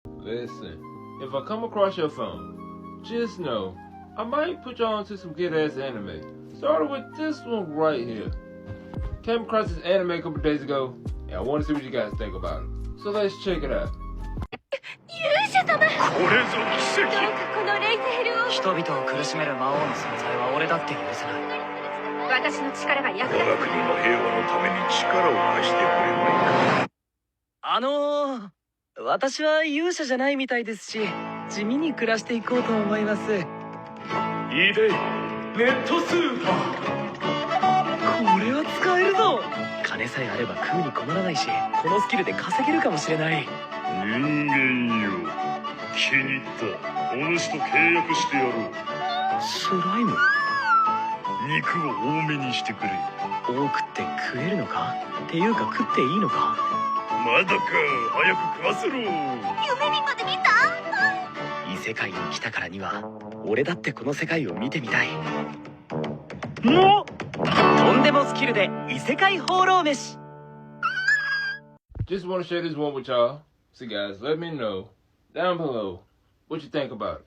Listen, if I come across your phone, just know I might put you on to some good-ass anime. Started with this one right here. Came across this anime a couple days ago, and I want to see what you guys think about it. So let's check it out. 勇者様。これぞ奇跡。どうかこのレイゼヘルを。人々を苦しめる魔王の存在は俺だって許せない。私の力が役立つ。我が国の平和のために力を貸してくれないか。私は勇者じゃないみたいですし、地味に暮らしていこうと思います。いいで、ネットスーパー。これは使えるぞ。金さえあれば食うに困らないし、このスキルで稼げるかもしれない。人間よ、気に入った。お主と契約してやろう。スライム。肉を多めにしてくれ。多くって食えるのか？っていうか食っていいのか？まだか、早く食わせろ。夢にまで見た。異世界に来たからには俺だってこの世界を見てみたい。もとんでもスキルで異世界放浪飯。 Just want to share this one with y'all. So guys, let me know down below what you think about it.